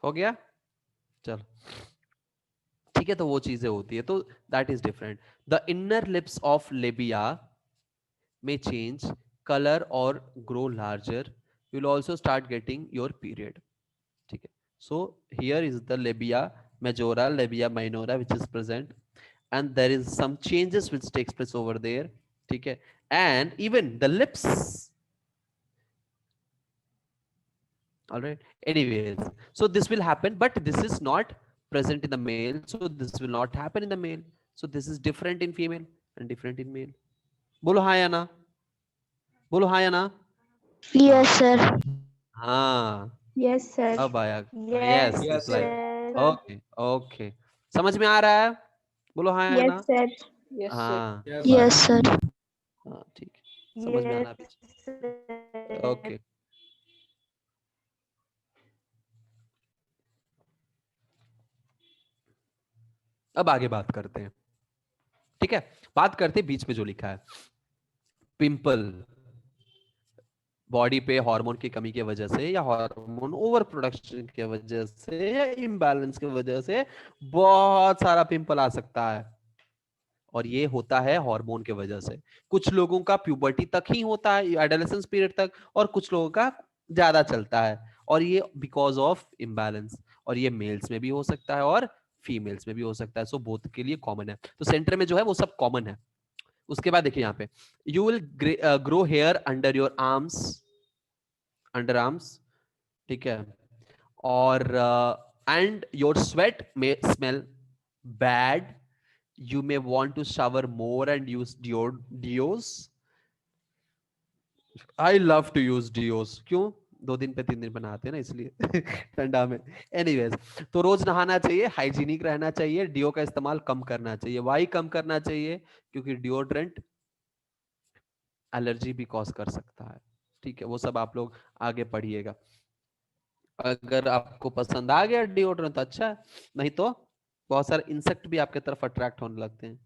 हो गया? चलो ठीक है, तो वो चीजें होती है, तो that is different. The inner lips of लेबिया may change color or grow larger. You'll also start getting your period. ठीक है. So here is the labia majora, labia minora, which is present, and there is some changes which takes place over there. ठीक है. And even the lips. All right. Anyways, so this will happen, but this is not present in the male, so this will not happen in the male. So this is different in female and different in male. बोलो हाँ या ना? बोलो हाँ या ना? हाँ. Yes, sir. हाँ. Yes, sir. अब आया. Yes, yes, Yes, sir. Reply. sir. Okay okay. समझ में आ रहा है? बोलो हाँ या Yes, ना? sir. Yes, sir. हाँ. Yes, sir. Yes, बस. sir. हाँ ठीक है. समझ में Yes, आना पीछे. sir. ओके. अब आगे बात करते हैं. ठीक है. बात करते हैं बीच में जो लिखा है. पिंपल बॉडी पे हार्मोन की कमी की वजह से या हार्मोन ओवर प्रोडक्शन की वजह से या इम्बैलेंस की वजह से बहुत सारा पिंपल आ सकता है. और ये होता है हार्मोन के वजह से. कुछ लोगों का प्यूबर्टी तक ही होता है, एडोलेसेंस पीरियड तक, और कुछ लोगों का ज्यादा चलता है, और ये बिकॉज ऑफ इम्बैलेंस. और ये मेल्स में भी हो सकता है और फीमेल्स में भी हो सकता है. सो बोथ के लिए कॉमन है. तो सेंटर में जो है वो सब कॉमन है. उसके बाद देखिए यहाँ पे, you will grow hair under your arms, under arms. ठीक है. और and your sweat may smell bad. You may want to shower more and use deos. I love to use deos. क्यों? 2 दिन पे 3 दिन बनाते हैं ना, इसलिए ठंडा में. एनीवेज, तो रोज नहाना चाहिए, हाइजीनिक रहना चाहिए, डिओ का इस्तेमाल कम करना चाहिए. वाई कम करना चाहिए? क्योंकि डिओड्रेंट एलर्जी भी कॉज कर सकता है. ठीक है, वो सब आप लोग आगे पढ़िएगा. अगर आपको पसंद आ गया डिओड्रेंट तो अच्छा है, नहीं तो बहुत सारे इंसेक्ट भी आपके तरफ अट्रैक्ट होने लगते हैं.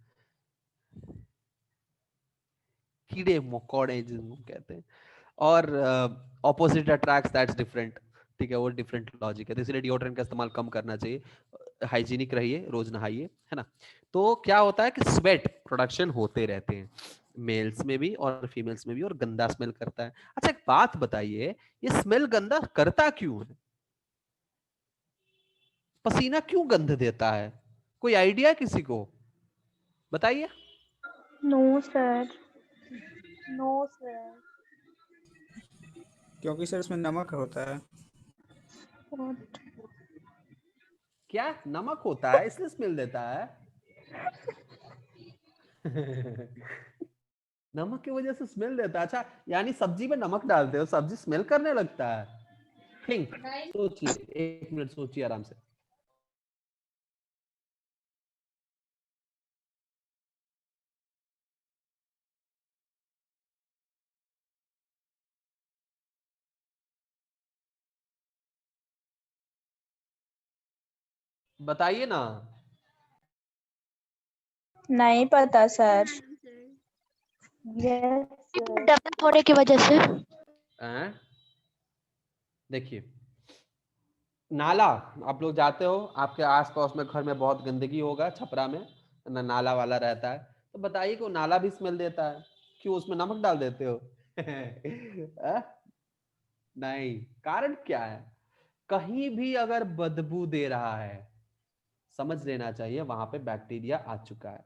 कीड़े मकोड़े जिनको कहते हैं. और ऑपोजिट अट्रैक्ट्स, दैट्स डिफरेंट. ठीक है, वो डिफरेंट लॉजिक है. तो इसलिए डिओड्रेंट का इस्तेमाल कम करना चाहिए. हाइजीनिक रहिए, रोज नहाइए, है ना. तो क्या होता है कि स्वेट प्रोडक्शन होते रहते हैं, मेल्स में भी और फीमेल्स में भी, और गंदा स्मेल करता है. अच्छा एक बात बताइए, ये स्मेल गंदा करता क्यों है? पसीना क्यों गंध देता है? कोई आइडिया किसी को? बताइए. No, sir. No, sir. क्योंकि सर इसमें नमक होता है. What? क्या नमक होता है इसलिए स्मेल देता है? नमक की वजह से स्मेल देता है. अच्छा, यानी सब्जी में नमक डालते हो, सब्जी स्मेल करने लगता है? थिंक, सोचिए, 1 मिनट सोचिए आराम से. बताइए ना. नहीं पता, सर. Yes, sir. डेवलप होने की वजह से. हैं? देखिए, नाला, आप लोग जाते हो, आपके आसपास में घर में बहुत गंदगी होगा, छपरा में ना नाला वाला रहता है, तो बताइए कि वो नाला भी स्मेल देता है. क्यों, उसमें नमक डाल देते हो? हैं? नहीं. कारण क्या है? कहीं भी अगर बदबू दे रहा है, समझ लेना चाहिए वहां पे बैक्टीरिया आ चुका है,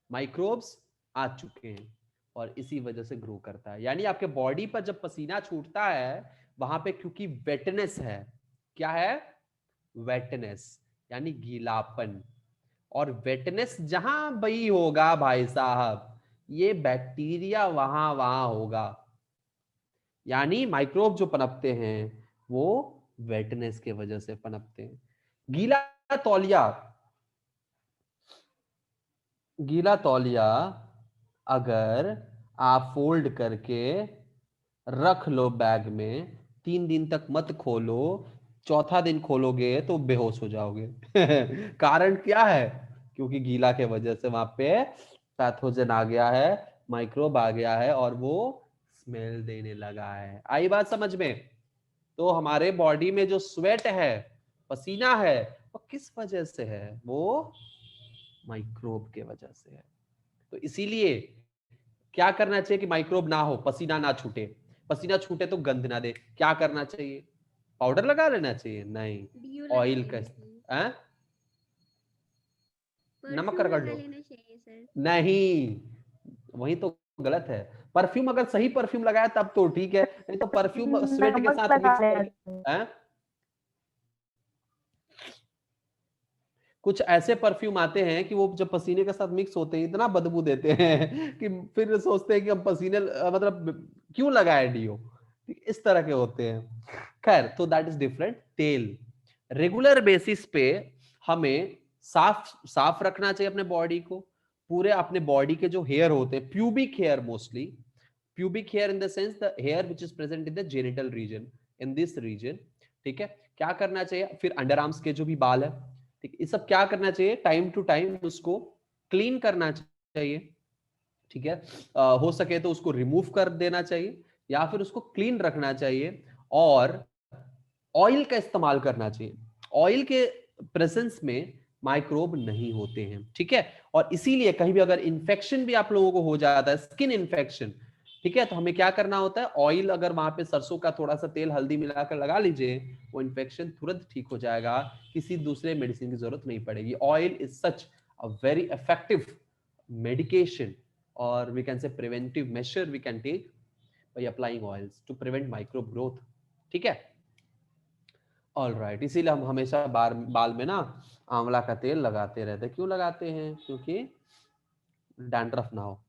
माइक्रोब्स आ चुके हैं, और इसी वजह से ग्रो करता है. यानी आपके बॉडी पर जब पसीना छूटता है, वहां पे क्योंकि वेटनेस है. क्या है? वेटनेस, यानी गीलापन. और वेटनेस जहां भी होगा भाई साहब, ये बैक्टीरिया वहां वहां होगा. यानी माइक्रोब जो पनपते हैं वो वेटनेस के वजह से पनपते हैं. गीला तौलिया, गीला तौलिया अगर आप फोल्ड करके रख लो बैग में, 3 दिन तक मत खोलो, चौथा दिन खोलोगे तो बेहोश हो जाओगे. कारण क्या है? क्योंकि गीला के वजह से वहां पे पैथोजन आ गया है, माइक्रोब आ गया है, और वो स्मेल देने लगा है. आई बात समझ में? तो हमारे बॉडी में जो स्वेट है पसीना है वो किस वजह से है? वो माइक्रोब के वजह से है। तो इसीलिए क्या करना चाहिए कि माइक्रोब ना हो, पसीना ना छूटे। पसीना छूटे तो गंध ना दे, क्या करना चाहिए? पाउडर लगा लेना चाहिए? नहीं, ऑयल का हैं? नमक रगड़ लो? नहीं, वही तो गलत है। परफ्यूम अगर सही परफ्यूम लगाया तब तो ठीक है, नहीं तो परफ्यूम स्वेट के नमक साथ लगा मिक्स लेना करके हैं? कुछ ऐसे परफ्यूम आते हैं कि वो जब पसीने के साथ मिक्स होते हैं इतना बदबू देते हैं कि फिर सोचते हैं कि हम पसीने मतलब क्यों लगाए डीओ, इस तरह के होते हैं। खैर, तो दैट इज डिफरेंट। तेल रेगुलर बेसिस पे हमें साफ साफ रखना चाहिए अपने बॉडी को। पूरे अपने बॉडी के जो हेयर होते हैं, pubic hair mostly, pubic hair in the sense the hair which is present in the genital region, in this region. ठीक है, क्या करना चाहिए? फिर अंडर आर्म्स के जो भी बाल है, ठीक, ये सब क्या करना चाहिए? टाइम टू टाइम उसको क्लीन करना चाहिए। ठीक है, हो सके तो उसको रिमूव कर देना चाहिए या फिर उसको क्लीन रखना चाहिए। और ऑयल का इस्तेमाल करना चाहिए। ऑयल के प्रेजेंस में माइक्रोब नहीं होते हैं। ठीक है, और इसीलिए कहीं भी अगर इंफेक्शन भी आप लोगों को हो जाता है, स्किन इंफेक्शन, ठीक है, तो हमें क्या करना होता है? ऑयल, अगर वहां पे सरसों का थोड़ा सा तेल हल्दी मिलाकर लगा लीजिए, वो इंफेक्शन तुरंत ठीक हो जाएगा, किसी दूसरे मेडिसिन की जरूरत नहीं पड़ेगी। Oil is such a very effective medication और we can say preventive measure we can take by applying oils to prevent microbe growth. ठीक है, ऑल राइट, इसीलिए हम हमेशा बाल में ना आंवला का तेल लगाते रहते हैं। क्यों लगाते हैं? क्योंकि डैंड्रफ ना हो,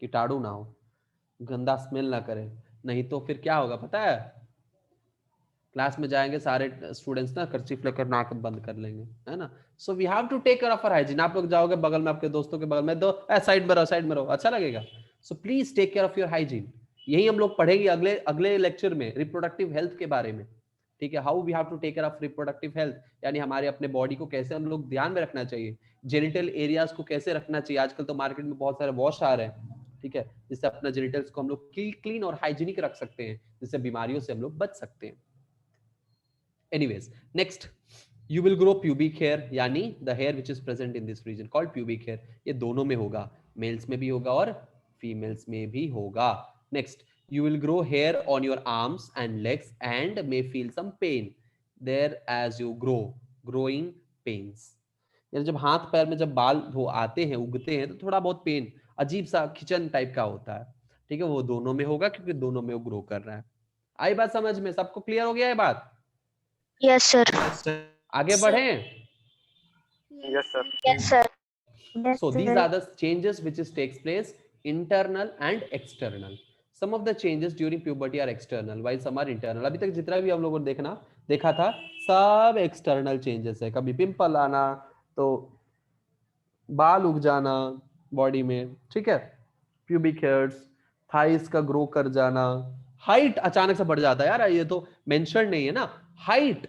कीटाणु ना हो, गंदा स्मेल ना करे। नहीं तो फिर क्या होगा पता है? क्लास में जाएंगे सारे स्टूडेंट्स ना कर्चीफ लेकर नाक बंद कर लेंगे, है ना। So we have to take care of our hygiene. आप लोग जाओगे बगल में आपके दोस्तों के बगल में, दो साइड में रहो, साइड में रहो, अच्छा लगेगा। So please take care of your hygiene. यही हम लोग पढ़ेंगे अगले अगले लेक्चर में रिप्रोडक्टिव हेल्थ के बारे में। ठीक है, how we have to take care of reproductive health, यानी हमारे अपने बॉडी को कैसे हम लोग ध्यान में रखना चाहिए, जेनिटल एरियाज को कैसे रखना चाहिए। आजकल तो मार्केट में बहुत सारे वॉश आ रहे हैं, ठीक है, जिससे अपना जेनिटल्स को हम लोग क्लीन और हाइजीनिक रख सकते हैं, जिससे बीमारियों से हम लोग बच सकते हैं। Anyways, next, you will grow pubic hair, यानी the hair which is present in this region called pubic hair। ये दोनों में होगा, मेल्स में भी होगा और फीमेल्स में भी होगा। Next, you will grow hair on your arms and legs and may feel some pain there as you grow, growing pains। यानी जब हाथ पैर में जब बाल वो आते हैं, उगते हैं, तो थोड़ा बहुत पेन, अजीब सा खिंचन टाइप का होता है। ठीक है, वो दोनों में होगा क्योंकि दोनों में वो ग्रो कर रहा है। आई बात समझ में? सबको क्लियर हो गया ये बात? Yes, sir. आगे बढ़े। Yes sir. Yes, sir. Yes, So these sir. are the changes which is takes place internal and external. Some of the changes during puberty are external while some are internal। अभी तक जितना भी हम लोगों ने देखा था सब एक्सटर्नल चेंजेस है। कभी पिंपल आना, तो बाल उग जाना बॉडी में, ठीक है, प्यूबिक हेयर्स, थाइस का ग्रो कर जाना, हाइट अचानक से बढ़ जाता है। यार ये तो मेंशन नहीं है ना, हाइट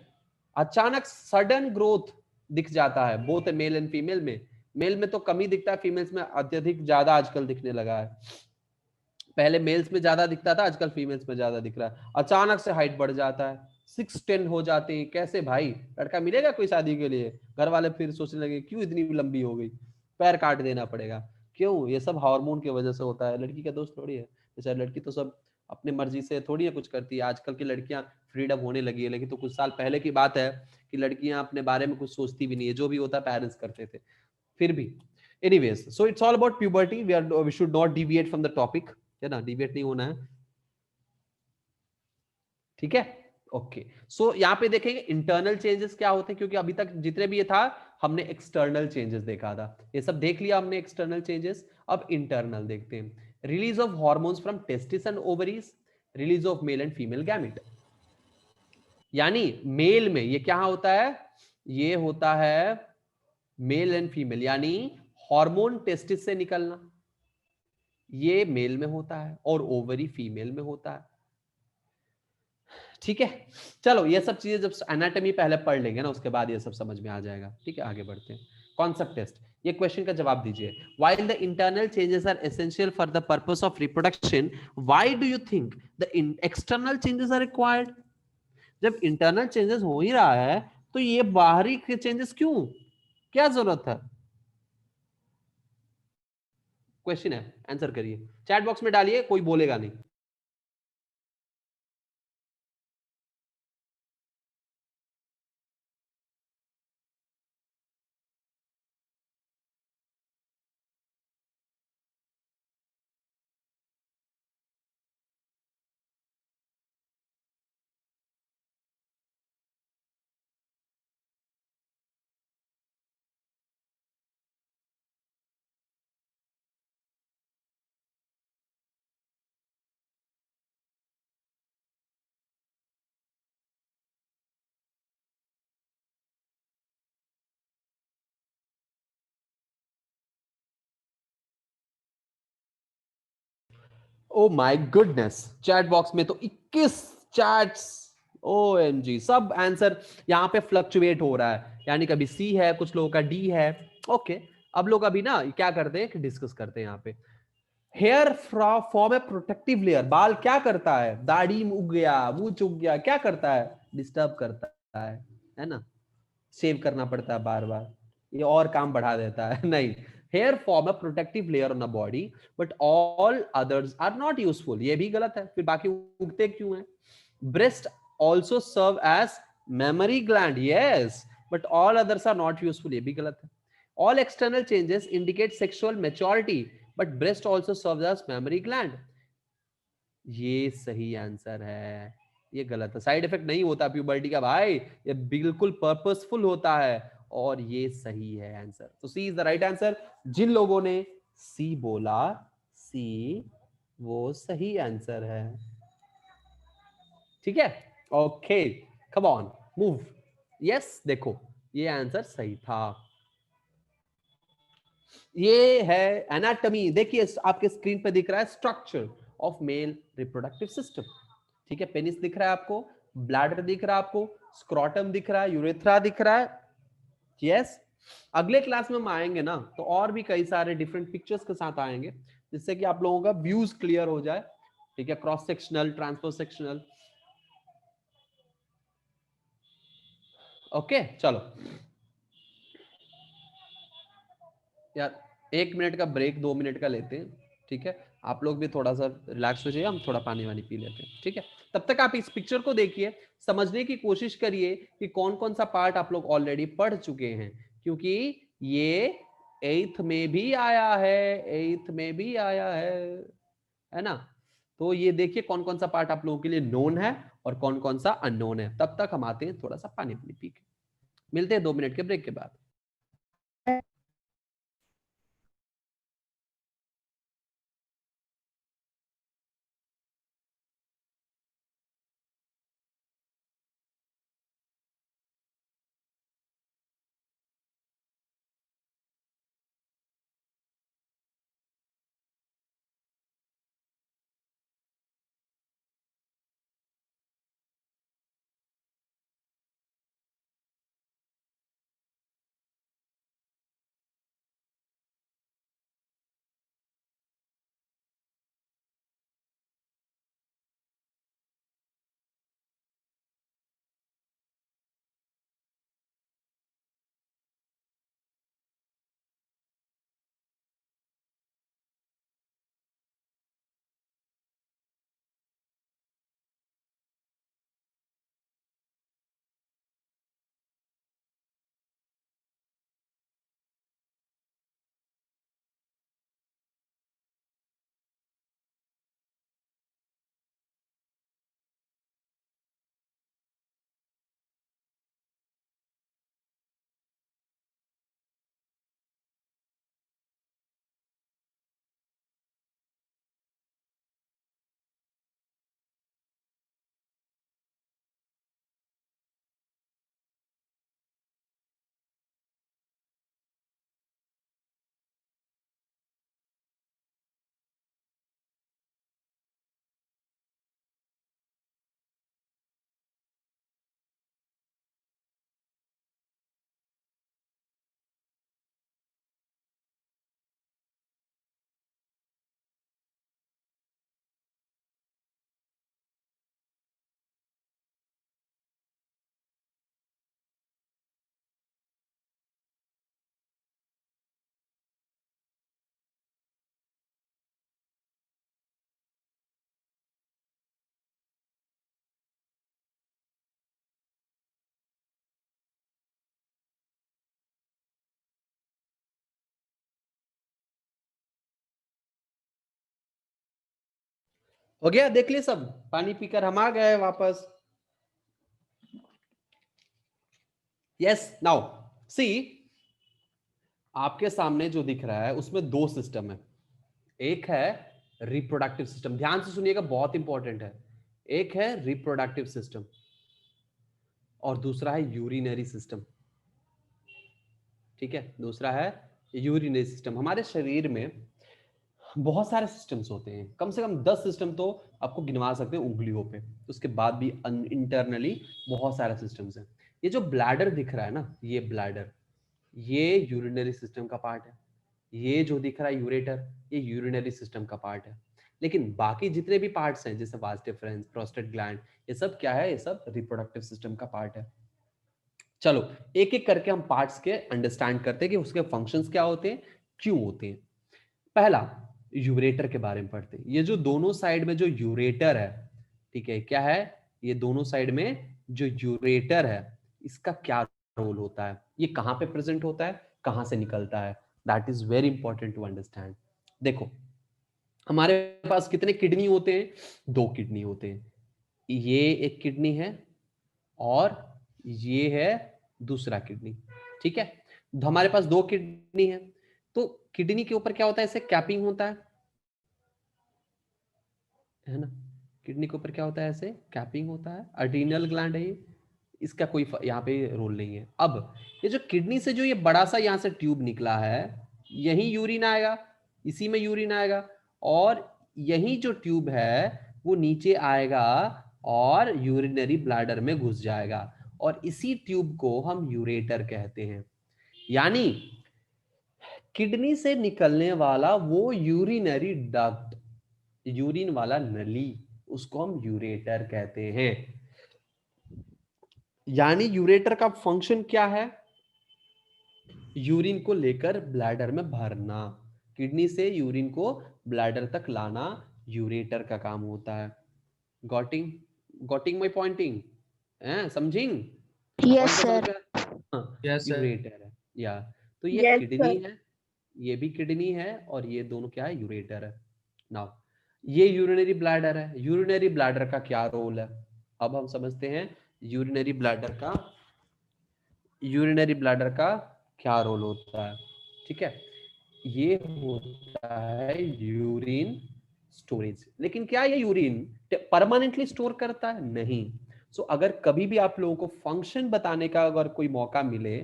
अचानक सडन ग्रोथ दिख जाता है, बोथ मेल एंड फीमेल में। मेल में तो कम ही दिखता है, फीमेल्स में अत्यधिक ज्यादा आजकल दिखने लगा है। पहले मेल्स में ज्यादा दिखता था, आजकल फीमेल्स में ज्यादा दिख रहा है। अचानक से हाइट बढ़ जाता है, 6'10" हो जाते हैं। कैसे भाई, लड़का मिलेगा कोई शादी के लिए? घर वाले फिर सोचने लगे क्यों इतनी लंबी हो गई, पैर काट देना पड़ेगा। क्यों? ये सब हार्मोन की वजह से होता है, लड़की का दोस्त थोड़ी है। जैसे लड़की तो सब अपनी मर्जी से थोड़ी है कुछ करती है। आजकल की लड़कियां फ्रीडम होने लगी है, लेकिन तो कुछ साल पहले की बात है कि लड़कियां अपने बारे में कुछ सोचती भी नहीं है, जो भी होता है पेरेंट्स करते थे। फिर भी anyways, so it's all about puberty. We should not deviate from the topic, है ना, डिविएट नहीं होना है। ठीक है, ओके। सो यहाँ पे देखेंगे इंटरनल चेंजेस क्या होते हैं, क्योंकि अभी तक जितने भी ये था हमने एक्सटर्नल चेंजेस देखा था, ये सब देख लिया हमने एक्सटर्नल चेंजेस। अब इंटरनल देखते हैं। Release of hormones from testis and ovaries, release of male and female gamete. यानी मेल में ये क्या होता है? ये होता है मेल एंड फीमेल, यानी हार्मोन टेस्टिस से निकलना, ये मेल में होता है और ओवरी फीमेल में होता है। ठीक है, चलो ये सब चीजें जब एनाटॉमी पहले पढ़ लेंगे ना, उसके बाद ये सब समझ में आ जाएगा। ठीक है, आगे बढ़ते हैं। कॉन्सेप्ट टेस्ट, ये क्वेश्चन का जवाब दीजिए। While the internal changes are essential for the purpose of reproduction, why do you think the external changes are required? जब इंटरनल चेंजेस हो ही रहा है तो ये बाहरी चेंजेस क्यों, क्या जरूरत है? क्वेश्चन है, आंसर करिए, चैट बॉक्स में डालिए, कोई बोलेगा नहीं। Oh my goodness, chat box में तो 21 चैट्स, OMG, सब आंसर यहाँ पे फ्लक्चुएट हो रहा है, यानी कभी सी है, कुछ लोगों का डी है। ओके, अब लोग अभी ना क्या करते हैं कि डिस्कस करते हैं यहाँ पे। Hair form a protective layer, बाल क्या करता है, दाढ़ी उग गया, मुंह उग गया, क्या करता है, डिस्टर्ब करता है ना, सेव करना पड़ता है बार बार, ये और काम बढ़ा देता है। नहीं, hair form a protective layer on a body but all others are not useful, ये भी गलत है, फिर बाकी उगते क्यों हैं? Breast also serve as memory gland, yes, but all others are not useful, ये भी गलत है। All external changes indicate sexual maturity but breast also serve as memory gland, ये सही आंसर है, ये गलत है। साइड इफेक्ट नहीं होता प्यूबर्टी का भाई, ये बिल्कुल पर्पसफुल होता है, और ये सही है आंसर। तो सी इज द राइट आंसर। जिन लोगों ने सी बोला, सी वो सही आंसर है, ठीक है? Okay, come on, move. Yes, देखो ये आंसर सही था। ये है एनाटॉमी, देखिए आपके स्क्रीन पे दिख रहा है structure of male reproductive system, ठीक है? पेनिस दिख रहा है आपको, ब्लैडर दिख रहा है आपको, स्क्रॉटम दिख रहा है, यूरेथ्रा दिख रहा है, यस। अगले क्लास में हम आएंगे ना तो और भी कई सारे डिफरेंट पिक्चर्स के साथ आएंगे, जिससे कि आप लोगों का व्यूज क्लियर हो जाए, ठीक है? Cross sectional, transfer sectional, okay. चलो यार, 1 मिनट का ब्रेक, 2 मिनट का लेते हैं, ठीक है? आप लोग भी थोड़ा सा रिलैक्स हो जाइए, हम थोड़ा पानी वानी पी लेते हैं, ठीक है? तब तक आप इस पिक्चर को देखिए, समझने की कोशिश करिए कि कौन कौन सा पार्ट आप लोग ऑलरेडी पढ़ चुके हैं, क्योंकि ये 8th में भी आया है, 8th में भी आया है ना? तो ये देखिए कौन कौन सा पार्ट आप लोगों के लिए नोन है और कौन कौन सा अननोन है। तब तक हम आते हैं थोड़ा सा पानी वानी पी के, मिलते हैं 2 मिनट के ब्रेक के बाद। हो गया, देख लिए सब, पानी पीकर हम आ गए वापस। यस, नाउ सी, आपके सामने जो दिख रहा है उसमें दो सिस्टम है। एक है रिप्रोडक्टिव सिस्टम, ध्यान से सुनिएगा, बहुत इंपॉर्टेंट है। एक है रिप्रोडक्टिव सिस्टम और दूसरा है यूरिनरी सिस्टम। ठीक है, दूसरा है यूरिनरी सिस्टम। हमारे शरीर में बहुत सारे सिस्टम्स होते हैं, कम से कम 10 सिस्टम तो आपको गिनवा सकते हैं उंगलियों पे। उसके बाद भी इंटरनली बहुत सारे सिस्टम्स हैं। ये जो ब्लैडर दिख रहा है ना, ये ब्लैडर, ये यूरिनरी सिस्टम का पार्ट है। ये जो दिख रहा है यूरेटर, ये यूरिनरी सिस्टम का पार्ट है। लेकिन बाकी जितने भी पार्ट्स हैं, जैसे वास डिफरेंस, प्रोस्टेट ग्लैंड, ये सब क्या है? ये सब रिप्रोडक्टिव सिस्टम का पार्ट है। चलो एक एक करके हम पार्ट्स के अंडरस्टैंड करते हैं कि उसके फंक्शंस क्या होते हैं, क्यों होते हैं। पहला, यूरेटर के बारे में पढ़ते हैं। ये जो दोनों साइड में जो यूरेटर है, ठीक है, क्या है? ये दोनों साइड में जो यूरेटर है, इसका क्या रोल होता है, ये कहां पे प्रेजेंट होता है, कहां से निकलता है, that is very important to understand. देखो, हमारे पास कितने किडनी होते हैं? 2 किडनी होते हैं। ये एक किडनी है और ये है दूसरा किडनी। ठीक है, तो हमारे पास 2 किडनी है। तो किडनी के ऊपर क्या होता है? ऐसे कैपिंग होता है ना? किडनी के ऊपर क्या होता है? ऐसे कैपिंग होता है। अड्रीनल ग्लैंड है ये, इसका कोई यहाँ पे रोल नहीं है। अब ये जो किडनी से जो ये बड़ा सा यहाँ से ट्यूब निकला है, यही यूरिन आएगा, इसी में यूरिन आएगा, और यही जो ट्यूब है वो नीचे आएगा और यूरिनरी ब्लैडर में घुस जाएगा, और इसी ट्यूब को हम यूरेटर कहते हैं। यानी किडनी से निकलने वाला वो यूरिनरी डक्ट, यूरिन वाला नली, उसको हम यूरेटर कहते हैं। यानी यूरेटर का फंक्शन क्या है? यूरिन को लेकर ब्लैडर में भरना, किडनी से यूरिन को ब्लैडर तक लाना यूरेटर का काम होता है। गॉटिंग गॉटिंग माय पॉइंटिंग, समझिंग? Yes, pointer sir. समझ में? Yes, sir. यूरेटर है, या तो ये Yes, किडनी sir. है, ये भी किडनी है, और ये दोनों क्या है? यूरेटर है। नाउ ये यूरिनरी ब्लैडर है। यूरिनरी ब्लैडर का क्या रोल है? अब हम समझते हैं यूरिनरी ब्लैडर का, यूरिनरी ब्लैडर का क्या रोल होता है। ठीक है, ये होता है यूरिन स्टोरेज। लेकिन क्या ये यूरिन परमानेंटली स्टोर करता है? नहीं। सो अगर कभी भी आप लोगों को फंक्शन बताने का अगर कोई मौका मिले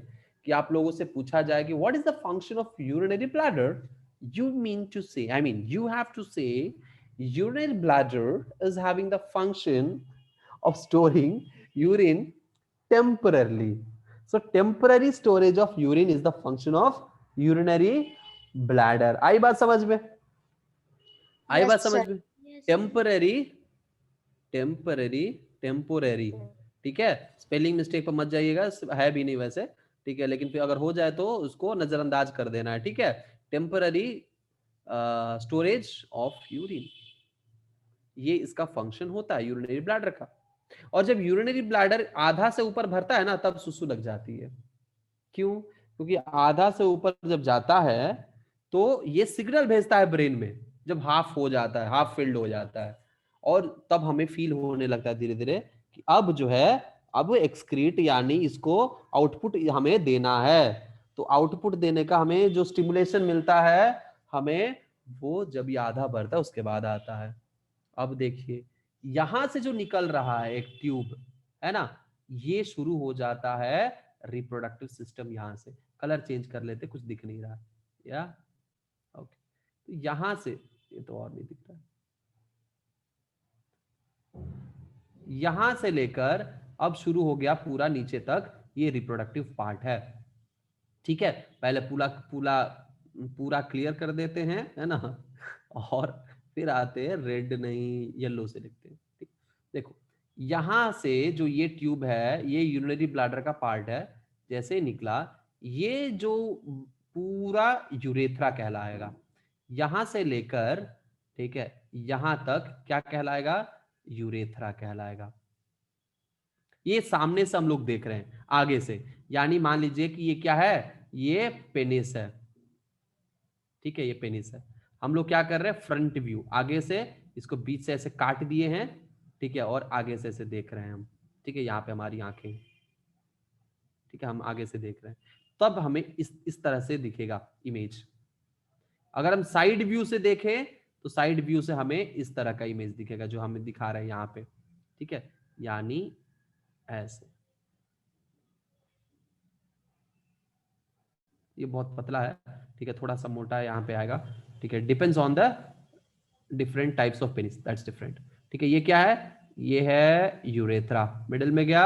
कि आप लोगों से पूछा जाए कि what is the function of urinary bladder, you mean to say, I mean, you have to say urinary bladder is having the function of storing urine temporarily. So temporary storage of urine is the function of urinary bladder. आई बात समझ में? आई Yes, बात समझ sir. में? Temporary, temporary, temporary. ठीक है, spelling mistake पर मत जाइएगा, है भी नहीं वैसे। ठीक है, लेकिन फिर अगर हो जाए तो उसको नजरअंदाज कर देना है। ठीक है, टेम्पररी स्टोरेज ऑफ यूरिन, ये इसका फंक्शन होता है यूरिनरी ब्लैडर का। और जब यूरिनरी ब्लैडर आधा से ऊपर भरता है ना, तब सुसु लग जाती है। क्यों? क्योंकि आधा से ऊपर जब जाता है तो ये सिग्नल भेजता है ब्रेन में, जब हाफ हो जाता है, हाफ फिल्ड हो जाता है, और तब हमें फील होने लगता है धीरे धीरे कि अब जो है, अब एक्सक्रीट यानी इसको आउटपुट हमें देना है। तो आउटपुट देने का हमें जो स्टिमुलेशन मिलता है हमें, वो जब ये आधा भरता है उसके बाद आता है। अब देखिए, यहां से जो निकल रहा है एक ट्यूब, है ना, ये शुरू हो जाता है रिप्रोडक्टिव सिस्टम। यहां से कलर चेंज कर लेते, कुछ दिख नहीं रहा, या ओके, तो यहां से, ये तो और नहीं दिख रहा, यहां से लेकर अब शुरू हो गया पूरा नीचे तक, ये रिप्रोडक्टिव पार्ट है। ठीक है, पहले पूरा पूरा पूरा क्लियर कर देते हैं, है ना, और फिर आते हैं रेड नहीं येलो से लिखते हैं। ठीक, देखो यहां से जो ये ट्यूब है, ये यूरिनरी ब्लैडर का पार्ट है, जैसे निकला ये जो पूरा यूरेथ्रा कहलाएगा, यहां से लेकर, ठीक है, यहां तक क्या कहलाएगा? यूरेथ्रा कहलाएगा। ये सामने से हम लोग देख रहे हैं, आगे से, यानी मान लीजिए कि ये क्या है? ये पेनिस है। ठीक है, ये पेनिस है। हम लोग क्या कर रहे हैं? फ्रंट व्यू, आगे से इसको बीच से ऐसे काट दिए हैं, ठीक है, और आगे से ऐसे देख रहे हैं हम, ठीक है, यहाँ पे हमारी आंखें, ठीक है, हम आगे से देख रहे हैं, तब हमें इस तरह से दिखेगा इमेज। अगर हम साइड व्यू से देखें तो साइड व्यू से हमें इस तरह का इमेज दिखेगा जो हमें दिखा रहे हैं यहाँ पे, ठीक है, यानी ऐसे। ये बहुत पतला है, ठीक है, थोड़ा सा मोटा यहाँ पे आएगा, ठीक है, depends on the different types of penis, that's different, ठीक है। ये क्या है, ये है यूरेथ्रा, मिडिल में गया,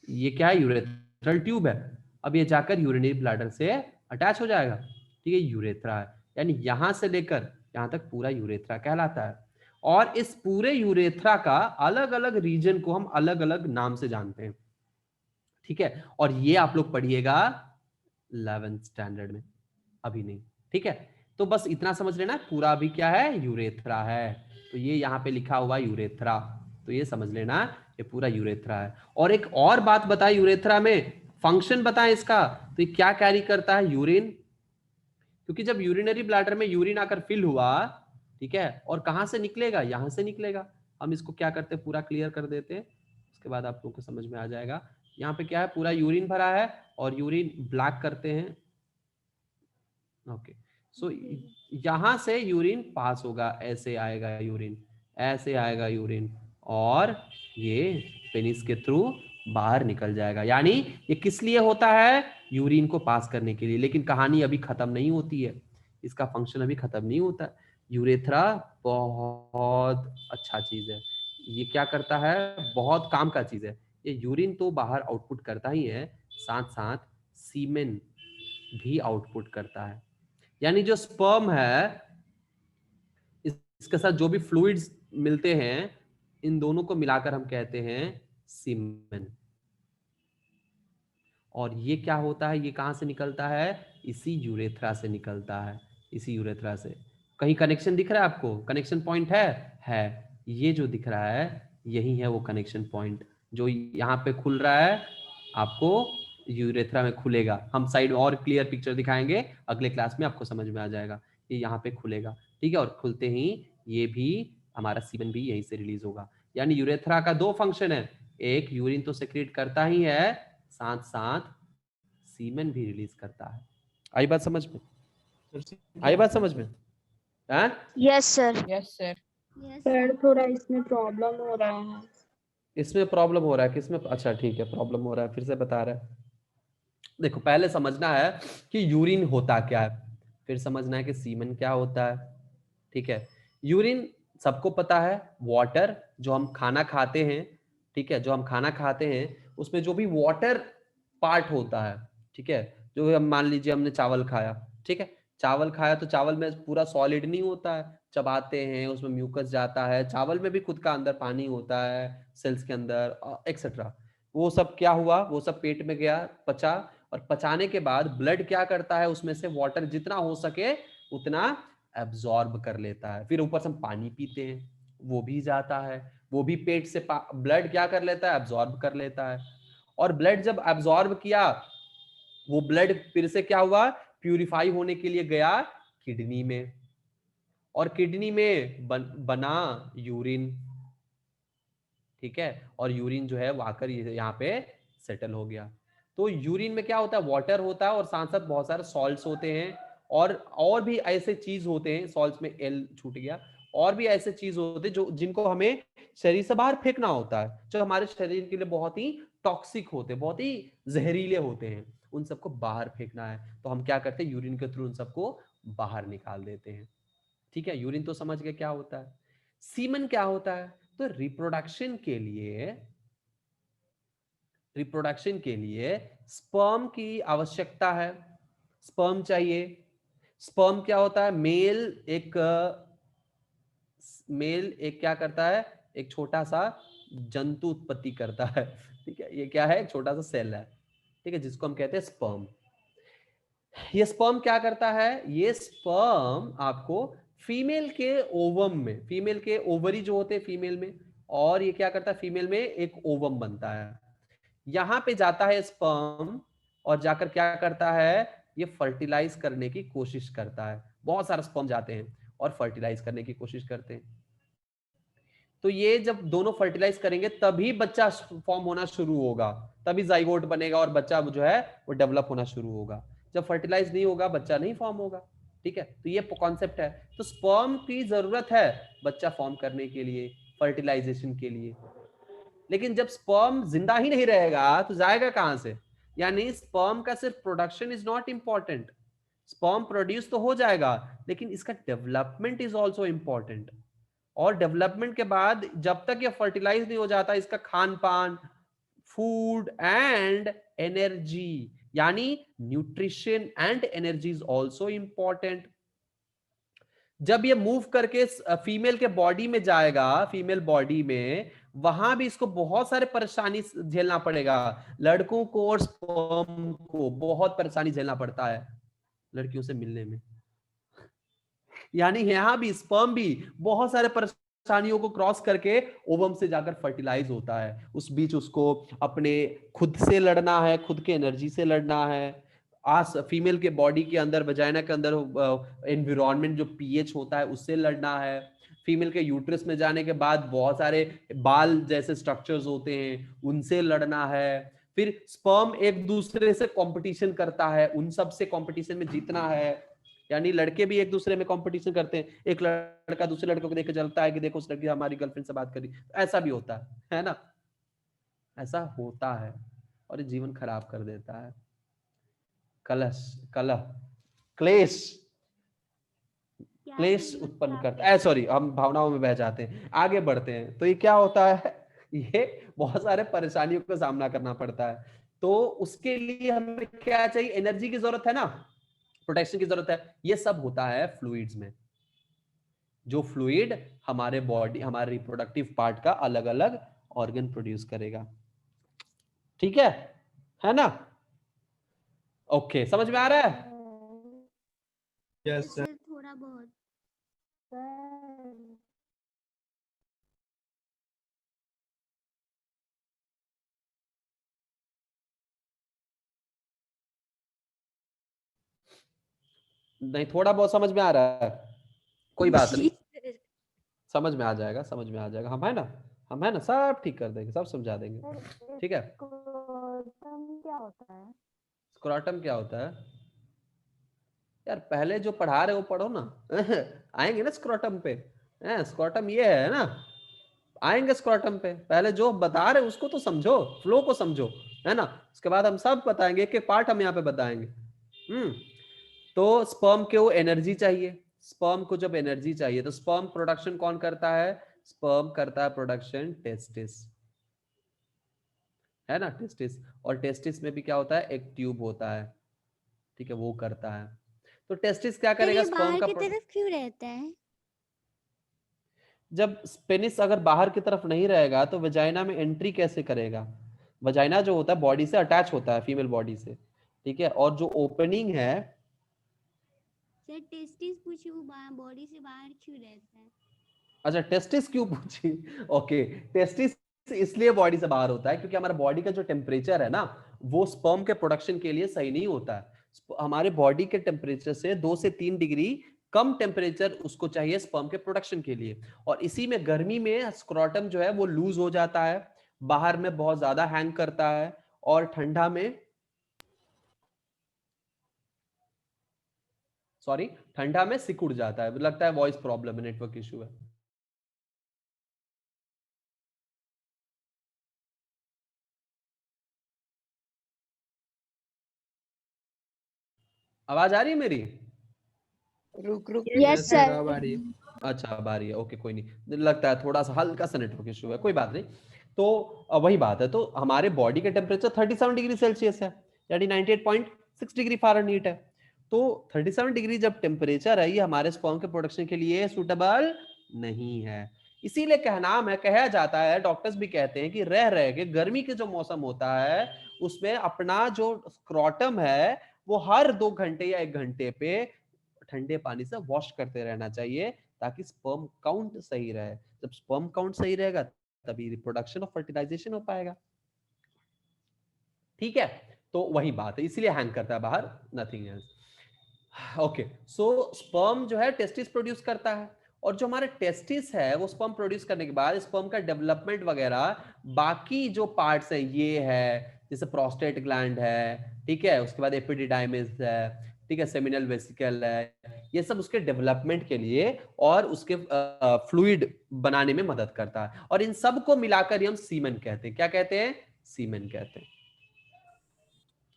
ये क्या है, यूरेथ्रल ट्यूब है, अब ये जाकर यूरिनरी ब्लैडर से अटैच हो जाएगा, ठीक है, यूरेथ्रा है, यानी यहां से लेकर यहां तक पूरा यूरेथ्रा कहलाता है। और इस पूरे यूरेथ्रा का अलग अलग रीजन को हम अलग अलग नाम से जानते हैं, ठीक है, और ये आप लोग पढ़िएगा 11th स्टैंडर्ड में, अभी नहीं, ठीक है। तो बस इतना समझ लेना, पूरा अभी क्या है, यूरेथ्रा है, तो ये यहाँ पे लिखा हुआ यूरेथ्रा, तो ये समझ लेना ये पूरा यूरेथ्रा है। और एक और बात बताए यूरेथ्रा में, फंक्शन बताएं इसका, तो ये क्या कैरी करता है, यूरिन, क्योंकि जब यूरिनरी ब्लैडर में यूरिन आकर फिल हुआ, ठीक है, और कहां से निकलेगा, यहां से निकलेगा। हम इसको क्या करते हैं, पूरा क्लियर कर देते हैं, उसके बाद आप लोगों को समझ में आ जाएगा। यहाँ पे क्या है, पूरा यूरिन भरा है और यूरिन ब्लैक करते हैं, ओके। सो यहां से यूरिन पास होगा, ऐसे आएगा यूरिन, ऐसे आएगा यूरिन, और ये पेनिस के थ्रू बाहर निकल जाएगा। यानी ये किस लिए होता है, यूरिन को पास करने के लिए। लेकिन कहानी अभी खत्म नहीं होती है, इसका फंक्शन अभी खत्म नहीं होता। यूरेथ्रा बहुत अच्छा चीज है, ये क्या करता है, बहुत काम का चीज है। ये यूरिन तो बाहर आउटपुट करता ही है, साथ साथ सीमेन भी आउटपुट करता है। यानी जो स्पर्म है, इसके साथ जो भी फ्लूइड्स मिलते हैं, इन दोनों को मिलाकर हम कहते हैं सीमेन। और ये क्या होता है, ये कहां से निकलता है, इसी यूरेथ्रा से निकलता है, इसी यूरेथ्रा से। कहीं कनेक्शन दिख रहा है आपको, कनेक्शन पॉइंट है, ये जो दिख रहा है यही है वो कनेक्शन पॉइंट, जो यहाँ पे खुल रहा है, आपको यूरेथ्रा में खुलेगा। हम साइड और क्लियर पिक्चर दिखाएंगे अगले क्लास में, आपको समझ में आ जाएगा। ये यहाँ पे खुलेगा, ठीक है, और खुलते ही ये भी हमारा सीमेन भी यहीं से रिलीज होगा। यानी यूरेथ्रा का दो फंक्शन है, एक यूरिन तो सेक्रेट करता ही है, साथ साथ सीमेन भी रिलीज करता है। आई बात समझ में, आई बात समझ में, हैं? Yes sir. Yes sir. Sir थोड़ा इसमें प्रॉब्लम हो रहा है। इसमें प्रॉब्लम हो रहा है, किसमें, अच्छा ठीक है, प्रॉब्लम हो रहा है, फिर से बता रहा है। देखो पहले समझना है कि यूरिन होता क्या है, फिर समझना है कि सीमेन क्या होता है, ठीक है। यूरिन सबको पता है, वाटर, जो हम खाना खाते हैं, ठीक है, जो हम खाना खाते हैं उसमें जो भी वाटर पार्ट होता है, ठीक है, जो हम मान लीजिए हमने चावल खाया, ठीक है, चावल खाया तो चावल में पूरा सॉलिड नहीं होता है, चबाते हैं उसमें म्यूकस जाता है, चावल में भी खुद का अंदर पानी होता है, सेल्स के अंदर एक्सेट्रा। वो सब क्या हुआ, वो सब पेट में गया, पचा, और पचाने के बाद ब्लड क्या करता है, उसमें से वाटर जितना हो सके उतना एब्जॉर्ब कर लेता है। फिर ऊपर से हम पानी पीते हैं, वो भी जाता है, वो भी पेट से ब्लड क्या कर लेता है, एब्जॉर्ब कर लेता है। और ब्लड जब एब्जॉर्ब किया, वो ब्लड फिर से क्या हुआ, प्यूरिफाई होने के लिए गया किडनी में, और किडनी में बना यूरिन, ठीक है, और यूरिन जो है वो आकर यहाँ पे सेटल हो गया। तो यूरिन में क्या होता है, वाटर होता है और साथ साथ बहुत सारे सॉल्ट्स होते हैं, और भी ऐसे चीज होते हैं, सॉल्ट्स में एल छूट गया, और भी ऐसे चीज होते हैं जो जिनको हमें शरीर से बाहर फेंकना होता है, जो हमारे शरीर के लिए बहुत ही टॉक्सिक होते हैं, बहुत ही जहरीले होते हैं, उन सबको बाहर फेंकना है। तो हम क्या करते हैं, यूरिन के थ्रू उन सबको बाहर निकाल देते हैं, ठीक है। यूरिन तो समझ गए क्या होता है। सीमन क्या होता है, तो रिप्रोडक्शन के लिए स्पर्म की आवश्यकता है, स्पर्म चाहिए। स्पर्म क्या होता है, मेल एक क्या करता है, एक छोटा सा जंतु उत्पत्ति करता है, ठीक है, ये क्या है, एक छोटा सा सेल है, ठीक है, जिसको हम कहते हैं स्पर्म। ये स्पर्म क्या करता है, ये स्पर्म आपको फीमेल के ओवम में, फीमेल के ओवरी जो होते हैं फीमेल में, और ये क्या करता है, फीमेल में एक ओवम बनता है, यहां पे जाता है स्पर्म, और जाकर क्या करता है, ये फर्टिलाइज करने की कोशिश करता है। बहुत सारे स्पर्म जाते हैं और फर्टिलाइज करने की कोशिश करते हैं। तो ये जब दोनों फर्टिलाइज करेंगे तभी बच्चा फॉर्म होना शुरू होगा, तभी जाइगोट बनेगा और बच्चा जो है वो डेवलप होना शुरू होगा। जब फर्टिलाइज नहीं होगा बच्चा नहीं फॉर्म होगा। ठीक है, तो ये कॉन्सेप्ट है। तो स्पर्म की जरूरत है बच्चा फॉर्म करने के लिए, फर्टिलाइजेशन के लिए। लेकिन जब स्पर्म जिंदा ही नहीं रहेगा तो जाएगा कहां से? यानी स्पर्म का सिर्फ production is not important, sperm produce तो हो जाएगा लेकिन इसका डेवलपमेंट इज ऑल्सो इंपॉर्टेंट। और डेवलपमेंट के बाद जब तक ये फर्टिलाइज नहीं हो जाता, इसका खान पान, फूड एंड एनर्जी, यानी nutrition and energy is also important. जब ये मूव करके फीमेल के बॉडी में जाएगा, फीमेल बॉडी में, वहां भी इसको बहुत सारे परेशानी झेलना पड़ेगा। लड़कों को और स्पर्म को बहुत परेशानी झेलना पड़ता है लड़कियों से मिलने में। यानी यहां भी स्पर्म भी बहुत सारे परेशानियों को क्रॉस करके ओवम से जाकर फर्टिलाइज होता है। उस बीच उसको अपने खुद से लड़ना है, खुद के एनर्जी से लड़ना है। फीमेल के बॉडी के अंदर, वजाइना के अंदर एनवायरनमेंट जो पीएच होता है उससे लड़ना है। फीमेल के यूट्रस में जाने के बाद बहुत सारे बाल जैसे स्ट्रक्चर्स होते हैं, उनसे लड़ना है। फिर स्पर्म एक दूसरे से कंपटीशन करता है, उन सब से कंपटीशन में जीतना है। यानी लड़के भी एक दूसरे में कंपटीशन करते हैं, एक लड़का दूसरे लड़के को देख के जलता है कि देखो उस लड़की हमारी गर्लफ्रेंड से बात कर रही, ऐसा भी होता है ना? ऐसा होता है और ये जीवन खराब कर देता है। कलश, कलह, क्लेश, क्लेश उत्पन्न करता है। सॉरी, हम भावनाओं में बह जाते हैं, आगे बढ़ते हैं। तो ये क्या होता है? ये बहुत सारे परेशानियों का सामना करना पड़ता है। तो उसके लिए हमें क्या चाहिए? एनर्जी की जरूरत है ना, प्रोटेक्शन की जरूरत है। ये सब होता है फ्लूइड्स में, जो फ्लूइड हमारे बॉडी, हमारे रिप्रोडक्टिव पार्ट का अलग अलग ऑर्गन प्रोड्यूस करेगा। ठीक है ना? ओके, समझ में आ रहा है? Yes sir. थोड़ा बहुत। नहीं, थोड़ा बहुत समझ में आ रहा है, कोई बात नहीं, समझ में आ जाएगा, समझ में आ जाएगा। हम है ना, हम है ना, सब ठीक कर देंगे, सब समझा देंगे। ठीक है। क्या होता है? स्क्रोटम क्या होता है? यार पहले जो पढ़ा रहे हो पढ़ो ना। आएंगे ना स्क्रोटम पे। स्क्रोटम ये है ना, आएंगे स्क्रोटम पे। पहले जो बता रहे उसको तो समझो, फ्लो को समझो, है ना? उसके बाद हम सब बताएंगे, एक एक पार्ट हम यहाँ पे बताएंगे। तो स्पर्म को एनर्जी चाहिए। स्पर्म को जब एनर्जी चाहिए तो स्पर्म प्रोडक्शन कौन करता है? स्पर्म करता है प्रोडक्शन टेस्टिस, है ना? टेस्टिस। और टेस्टिस में भी क्या होता है? एक ट्यूब होता है, ठीक है, वो करता है। तो टेस्टिस क्या करेगा? स्पर्म का तरफ क्यों रहता है? जब पेनिस अगर बाहर की तरफ नहीं रहेगा तो वजाइना में एंट्री कैसे करेगा? वजाइना जो होता है बॉडी से अटैच होता है, फीमेल बॉडी से, ठीक है। और जो ओपनिंग है, सर टेस्टिस पूछी, वो बॉडी से बाहर क्यों रहता है? अच्छा टेस्टिस क्यों पूछी? ओके, टेस्टिस इसलिए बॉडी से बाहर होता है क्योंकि हमारे बॉडी का जो टेम्परेचर है ना, वो स्पर्म के प्रोडक्शन के लिए सही नहीं होता है। हमारे बॉडी के टेम्परेचर से 2 से 3 डिग्री कम टेम्परेचर उसको चाहिए स्पर्म के प्रोडक्शन के लिए। और इसी में गर्मी में स्क्रोटम जो है वो लूज हो जाता है, बाहर में बहुत ज्यादा हैंग करता है, और ठंडा में, सॉरी, ठंडा में सिकुड़ जाता है। लगता है वॉइस प्रॉब्लम है, नेटवर्क इशू है। आवाज आ रही है मेरी? रुक रुक यस सर। अब आ रही है। अच्छा, अब आ रही है, ओके, कोई नहीं, लगता है थोड़ा सा हल्का सा नेटवर्क इशू है, कोई बात नहीं। तो वही बात है। तो हमारे बॉडी का टेम्परेचर 37 डिग्री सेल्सियस है, यानी 98.6 डिग्री फ़ारेनहीट है। तो 37 डिग्री जब टेम्परेचर है, ये हमारे स्पर्म के प्रोडक्शन के लिए सूटेबल नहीं है। इसीलिए कहनाम है, कहा जाता है, डॉक्टर्स भी कहते हैं कि रह रह के गर्मी के जो मौसम होता है उसमें अपना जो स्क्रोटम है वो हर 2 घंटे या 1 घंटे पे ठंडे पानी से वॉश करते रहना चाहिए, ताकि स्पर्म काउंट सही रहे। जब स्पर्म काउंट सही रहेगा तभी रिप्रोडक्शन और फर्टिलाइजेशन हो पाएगा। ठीक है, तो वही बात है, इसीलिए हैंग करता है बाहर, नथिंग एल्स। ओके, सो स्पर्म जो है टेस्टिस प्रोड्यूस करता है, और जो हमारे टेस्टिस है वो स्पर्म प्रोड्यूस करने के बाद स्पर्म का डेवलपमेंट वगैरह बाकी जो पार्ट्स है ये है, जैसे प्रोस्टेट ग्लैंड है, ठीक है, उसके बाद एपिडिडाइमिस है, ठीक है, सेमिनल वेसिकल है, ये सब उसके डेवलपमेंट के लिए और उसके फ्लूइड बनाने में मदद करता है। और इन सब को मिलाकर हम सीमेन कहते हैं। क्या कहते हैं? सीमेन कहते हैं।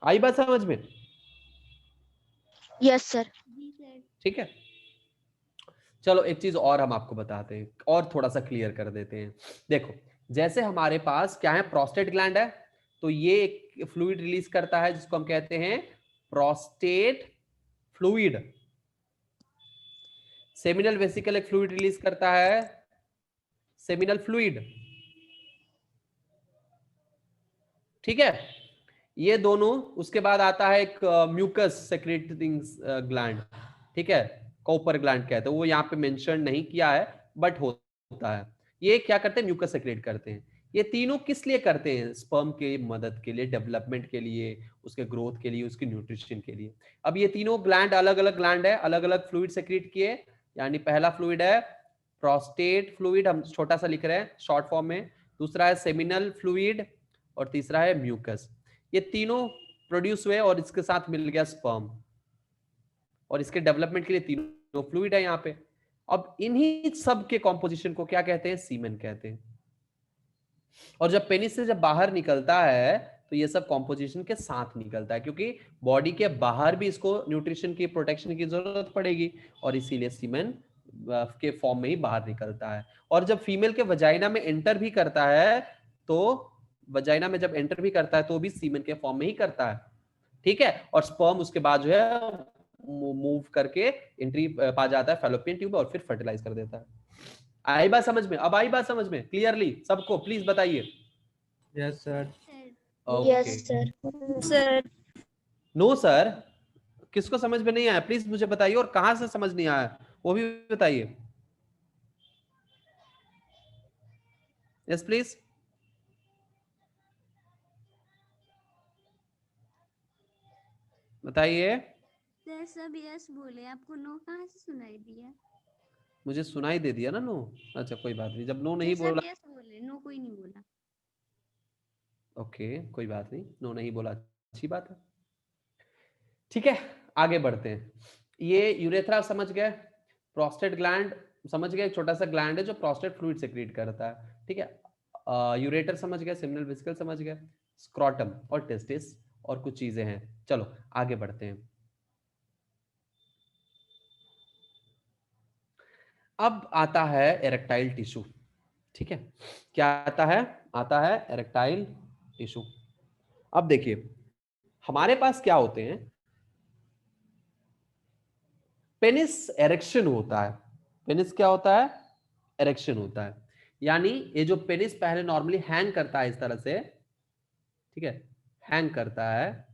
आई बात समझ में? Yes sir. जी सर। ठीक है, चलो एक चीज और हम आपको बताते हैं और थोड़ा सा क्लियर कर देते हैं। देखो, जैसे हमारे पास क्या है, प्रोस्टेट ग्लैंड है, तो ये एक फ्लूइड रिलीज करता है जिसको हम कहते हैं प्रोस्टेट फ्लूइड। सेमिनल वेसिकल एक फ्लूइड रिलीज करता है, सेमिनल फ्लूइड, ठीक है। ये दोनों, उसके बाद आता है एक म्यूकस सेक्रेटिंग ग्लैंड, ठीक है, कॉपर ग्लैंड कहते हैं, वो यहाँ पे मेंशन नहीं किया है बट होता है। ये क्या करते हैं? म्यूकस सेक्रेट करते हैं। ये तीनों किस लिए करते हैं? स्पर्म के मदद के लिए, डेवलपमेंट के लिए, उसके ग्रोथ के लिए, उसकी न्यूट्रिशन के लिए। अब ये तीनों ग्लैंड अलग अलग ग्लैंड है, अलग अलग फ्लूइड सेक्रेट किए, यानी पहला फ्लूइड है प्रोस्टेट फ्लूइड, हम छोटा सा लिख रहे हैं शॉर्ट फॉर्म में, दूसरा है सेमिनल फ्लूइड और तीसरा है म्यूकस। ये तीनों प्रोड्यूस हुए और इसके साथ मिल गया स्पर्म, और इसके डेवलपमेंट के लिए तीनों फ्लूइड है यहाँ पे। अब इन्हीं सब के कॉम्पोजिशन को क्या कहते हैं? सीमेन कहते हैं। और जब पेनिस से जब बाहर निकलता है तो ये सब कॉम्पोजिशन के साथ निकलता है, क्योंकि बॉडी के बाहर भी इसको न्यूट्रिशन की, प्रोटेक्शन की जरूरत पड़ेगी, और इसीलिए सीमेन के फॉर्म में ही बाहर निकलता है। और जब फीमेल के वजाइना में एंटर भी करता है, तो वजाइना में जब एंटर भी करता है तो भी सीमेन के फॉर्म में ही करता है, ठीक है। और स्पर्म उसके बाद जो है मूव करके एंट्री पा जाता है फैलोपियन ट्यूब और फिर फर्टिलाइज कर देता है। आई बात समझ में? अब आई बात समझ में क्लियरली सबको? प्लीज बताइए। Yes, sir. Sir. Yes sir. Sir no sir, किसको समझ में नहीं आया प्लीज मुझे बताइए, और कहां से समझ नहीं आया वो भी बताइए। Yes please. बताइए। सर सब यस बोले, आपको नो कहाँ से सुनाई दिया? मुझे सुनाई दे दिया ना नो। अच्छा कोई बात नहीं, जब नो नहीं सर सब बोला, यस बोले, नो कोई नहीं बोला। ओके कोई बात नहीं, नो नहीं बोला, अच्छी बात है, ठीक है। आगे बढ़ते हैं। ये यूरेथ्रा समझ गए, प्रोस्टेट ग्लैंड समझ गए, एक छोटा सा ग्लैंड है जो प्रोस्टेट फ्लूइड सेक्रेट करता है, ठीक है। यूरेटर समझ गए, सेमिनल वेसिकल समझ गए, स्क्रॉटम और टेस्टिस और कुछ चीजें हैं। चलो आगे बढ़ते हैं। अब आता है एरेक्टाइल टिश्यू, ठीक है। क्या आता है एरेक्टाइल टिश्यू। अब देखिए, हमारे पास क्या होते हैं, पेनिस एरेक्शन होता है। पेनिस क्या होता है? एरेक्शन होता है। यानी ये जो पेनिस पहले नॉर्मली हैंग करता है इस तरह से, ठीक है, हैंग करता है,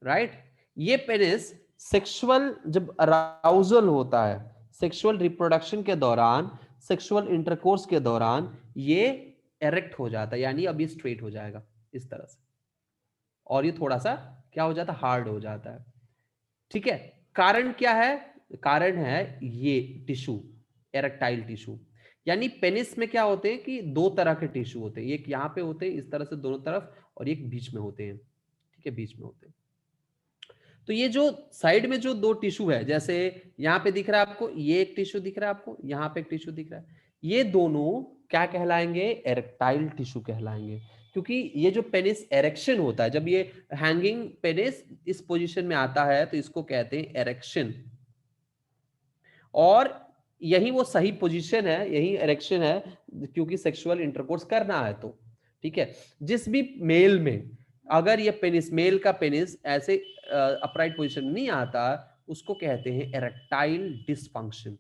राइट। ये पेनिस सेक्सुअल जब अराउजल होता है, सेक्सुअल रिप्रोडक्शन के दौरान, सेक्सुअल इंटरकोर्स के दौरान ये एरेक्ट हो जाता है, यानी अब ये स्ट्रेट हो जाएगा इस तरह से, और ये थोड़ा सा क्या हो जाता है? हार्ड हो जाता है, ठीक है। कारण क्या है? कारण है ये टिश्यू, एरेक्टाइल टिश्यू। यानी पेनिस में क्या होते हैं कि दो तरह के टिश्यू होते हैं, एक यहाँ पे होते हैं इस तरह से दोनों तरफ, और एक बीच में होते हैं, ठीक है, बीच में होते हैं। तो ये जो साइड में जो दो टिश्यू है, जैसे यहाँ पे दिख रहा है आपको, ये एक टिश्यू दिख रहा है आपको, यहाँ पे एक टिश्यू दिख रहा है, ये दोनों क्या कहलाएंगे? एरेक्टाइल टिश्यू कहलाएंगे। क्योंकि ये जो पेनिस एरेक्शन होता है, जब ये हैंगिंग पेनिस इस पोजीशन में आता है तो इसको कहते हैं एरेक्शन, और यही वो सही पोजीशन है, यही एरेक्शन है, क्योंकि सेक्सुअल इंटरकोर्स करना है तो, ठीक है। जिस भी मेल में अगर ये पेनिस, मेल का पेनिस ऐसे अपराइट पोजीशन में नहीं आता, उसको कहते हैं एरेक्टाइल डिसफंक्शन,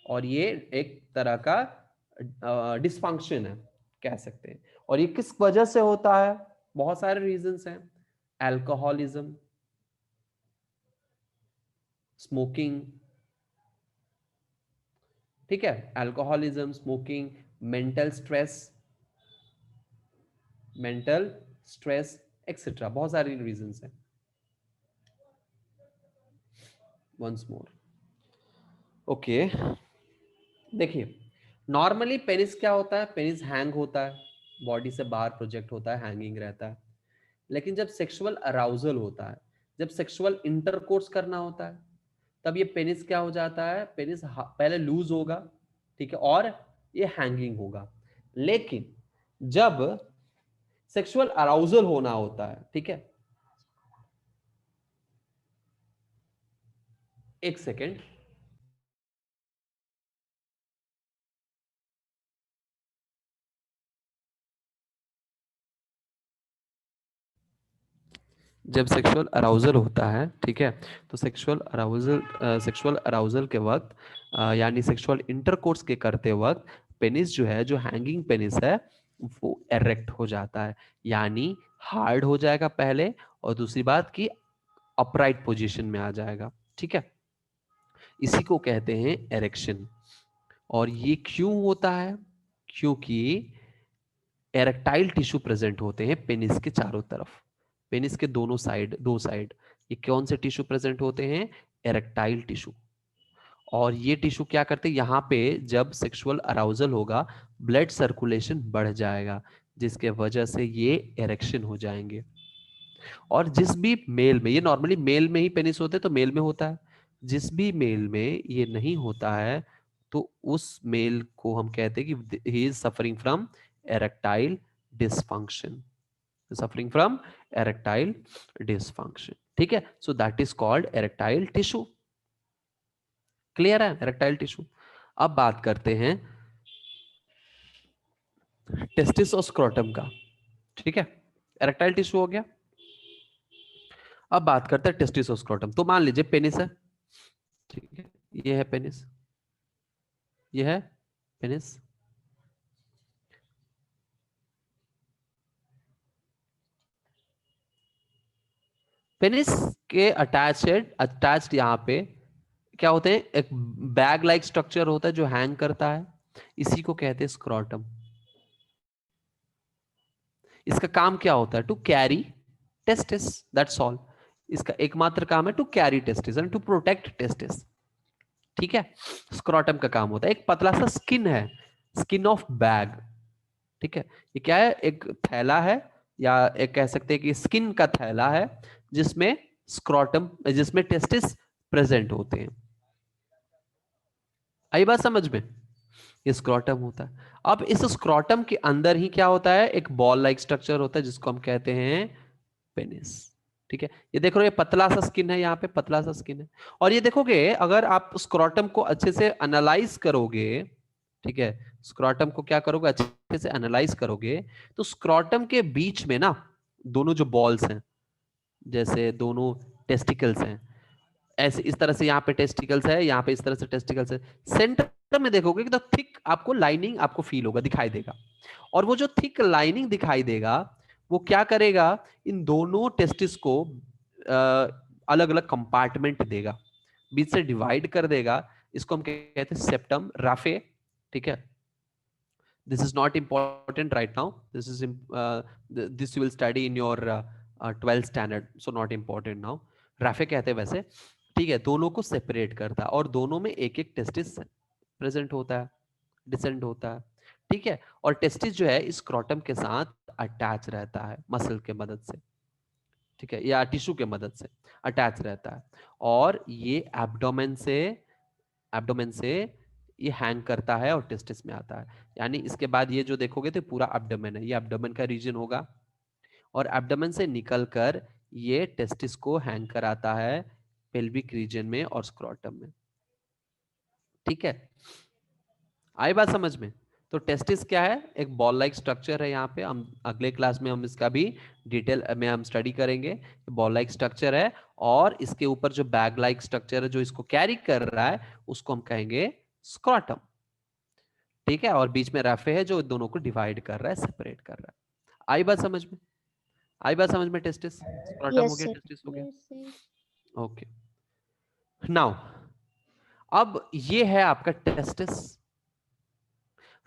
और ये एक तरह का डिसफंक्शन है कह सकते हैं। और ये किस वजह से होता है? बहुत सारे रीजंस हैं, अल्कोहलिज्म, स्मोकिंग, ठीक है, alcoholism, smoking, mental stress etcetera, बहुत सारी रीजंस हैं। वंस मोर, ओके देखिए, नॉर्मली पेनिस क्या होता है, पेनिस हैंग होता है, बॉडी से बाहर प्रोजेक्ट होता है, हैंगिंग रहता है। लेकिन जब सेक्सुअल अराउजल होता है, जब सेक्सुअल इंटरकोर्स करना होता है, तब ये पेनिस क्या हो जाता है, पेनिस पहले लूज होगा, ठीक है, और ये हैंगिंग होगा। लेकिन जब सेक्सुअल अराउजल होना होता है, ठीक है, एक सेकेंड, जब सेक्सुअल अराउजल होता है, ठीक है, तो सेक्सुअल अराउजल के वक्त यानी सेक्सुअल इंटरकोर्स के करते वक्त पेनिस जो है, जो हैंगिंग पेनिस है, वो एरेक्ट हो जाता है, यानी हार्ड हो जाएगा पहले, और दूसरी बात कि अपराइट पोजीशन में आ जाएगा, ठीक है। इसी को कहते हैं एरेक्शन। और ये क्यों होता है, क्योंकि एरेक्टाइल टिश्यू प्रेजेंट होते हैं पेनिस के चारों तरफ, पेनिस के दोनों साइड, दो साइड। ये कौन से टिश्यू प्रेजेंट होते हैं, एरेक्टाइल टिश्यू। और ये टिश्यू क्या करते हैं, यहाँ पे जब सेक्सुअल अराउजल होगा, ब्लड सर्कुलेशन बढ़ जाएगा, जिसके वजह से ये एरेक्शन हो जाएंगे। और जिस भी मेल में, ये नॉर्मली मेल में ही पेनिस होते हैं तो मेल में होता है, जिस भी मेल में ये नहीं होता है तो उस मेल को हम कहते हैं कि he is suffering from erectile dysfunction, suffering from erectile dysfunction, ठीक है। So that is called erectile tissue। Clear है, erectile tissue। अब बात करते हैं टेस्टिस और स्क्रोटम का, ठीक है, erectile tissue हो गया। अब बात करते हैं टेस्टिस और स्क्रोटम। तो मान लीजिए पेनिस है, ठीक है, ये है पेनिस, ये है पेनिस, पेनिस के अटैच्ड यहां पे क्या होते हैं, एक बैग लाइक स्ट्रक्चर होता है जो हैंग करता है, इसी को कहते हैं स्क्रोटम। इसका काम क्या होता है, to carry testis, that's all. इसका एकमात्र काम है to carry testis and to protect testis, ठीक है। स्क्रोटम का काम होता है, एक पतला सा स्किन है, स्किन ऑफ बैग, ठीक है। ये क्या है, एक थैला है, या एक कह सकते हैं कि स्किन का थैला है, जिसमें स्क्रोटम, जिसमें टेस्टिस प्रेजेंट होते हैं। आई बात समझ में, ये स्क्रोटम होता है। अब इस स्क्रोटम के अंदर ही क्या होता है, एक बॉल लाइक स्ट्रक्चर होता है जिसको हम कहते हैं पेनिस, ठीक है। ये देखो, ये पतला सा स्किन है, यहाँ पे पतला सा स्किन है। और ये देखोगे, अगर आप स्क्रोटम को अच्छे से एनालाइज करोगे, ठीक है, स्क्रोटम को क्या करोगे, अच्छे से एनालाइज करोगे, तो स्क्रोटम के बीच में ना दोनों जो बॉल्स हैं, जैसे दोनों टेस्टिकल्स हैं, ऐसे इस तरह से यहाँ पे टेस्टिकल्स है, यहाँ पे इस तरह से टेस्टिकल्स है, सेंटर में देखोगे कि तो थिक आपको लाइनिंग आपको फील होगा, दिखाई देगा। और वो जो थिक लाइनिंग दिखाई देगा, वो क्या करेगा, इन दोनों टेस्टिस को अलग अलग कंपार्टमेंट देगा, बीच से डिवाइड कर देगा। इसको हम कहते हैं सेप्टम राफे, ठीक है। This is not important right now, this you will study in your 12th standard, so not important now. Rafe कहते हैं वैसे, ठीक है। दोनों को सेपरेट करता है और दोनों में एक एक टेस्टिस प्रेजेंट होता है, डिसेंड होता है, ठीक है। और टेस्टिस जो है इस स्क्रोटम के साथ अटैच रहता है मसल के मदद से, ठीक है, या टिश्यू के मदद से अटैच रहता है। और ये एब्डोमेन से ये हैंग करता है और टेस्टिस में आता है। यानी इसके बाद ये जो देखोगे तो पूरा एब्डोमेन है, ये एब्डोमेन का रीजन होगा, और एब्डोमेन से निकलकर ये टेस्टिस को हैंग कराता है पेल्विक रीजन में और स्क्रोटम में, ठीक है। आई बात समझ में। तो टेस्टिस क्या है, एक बॉल लाइक स्ट्रक्चर है, यहाँ पे हम अगले क्लास में हम इसका भी डिटेल में हम स्टडी करेंगे। बॉल लाइक स्ट्रक्चर है, और इसके ऊपर जो बैग लाइक स्ट्रक्चर है जो इसको कैरी कर रहा है, उसको हम कहेंगे स्क्रोटम, ठीक है। और बीच में रफे है जो दोनों को डिवाइड कर रहा है, सेपरेट कर रहा है। आई बात समझ में, आई बात समझ में। टेस्टिस स्क्रोटम हो Yes, गया, sir. टेस्टिस हो गया, यस सर। ओके। नाउ अब ये है आपका टेस्टिस।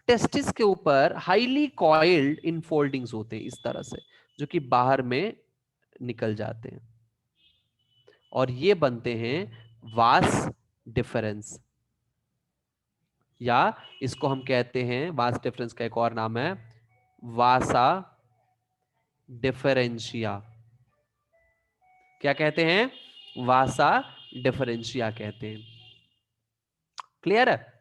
टेस्टिस के ऊपर हाईली कॉइल्ड इनफोल्डिंग्स होते हैं इस तरह से, जो कि बाहर में निकल जाते हैं, और ये बनते हैं वास डिफरेंस, या इसको हम कहते हैं, वास डिफरेंस का एक और नाम है वासा डिफरेंशिया। क्या कहते हैं? वासा डिफरेंशिया कहते हैं। क्लियर है?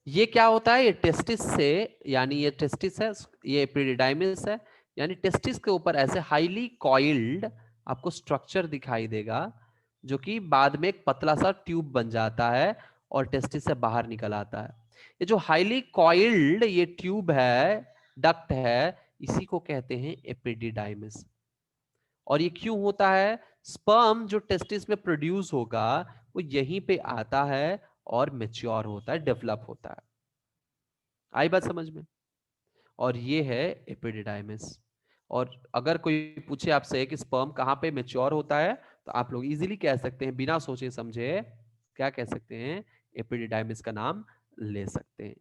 ये क्या होता है? ये टेस्टिस से, यानी ये टेस्टिस है, ये एपिडिडाइमिस है, यानी टेस्टिस के ऊपर ऐसे हाईली कॉइल्ड आपको स्ट्रक्चर दिखाई देगा, जो कि बाद में एक पतला सा ट्यूब बन जाता है और टेस्टिस से बाहर निकल आता है। ये जो हाईली कॉइल्ड ये ट्यूब है, डक्ट है, इसी को कहते हैं एपिडिडाइमिस। और ये क्यों होता है? स्पर्म जो टेस्टिस में प्रोड्यूस होगा वो यहीं पे आता है और मैच्योर होता है, डेवलप होता है। आई बात समझ में? और ये है एपिडिडाइमिस। और अगर कोई पूछे आपसे कि स्पर्म कहाँ पे मैच्योर होता है, तो आप लोग इजीली कह सकते हैं, बिना सोचे समझे क्या कह सकते हैं? एपिडिडाइमिस का नाम ले सकते हैं।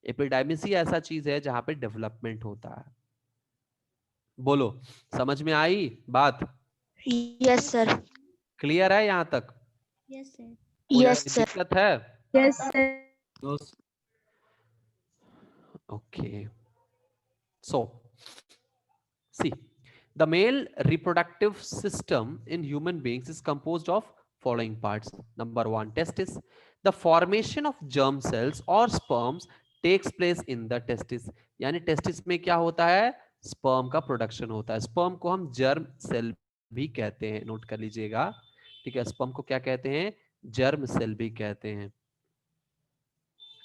एपिडिडाइमिस ही ऐसा चीज है जहां पे डेवलपमेंट होता है। बोलो, समझ में आई बात? Yes sir. क्लियर है यहां तक? Yes sir. कोई यस सर। दिक्कत है? Yes, sir. Okay. So, see, the male reproductive system in human beings is composed of following parts. Number one, testis. The formation of germ cells or sperms takes place in the testis. यानी testis में क्या होता है? sperm का production होता है। sperm को हम germ cell भी कहते हैं, नोट कर लीजिएगा। ठीक है, sperm को क्या कहते हैं? germ cell भी कहते हैं।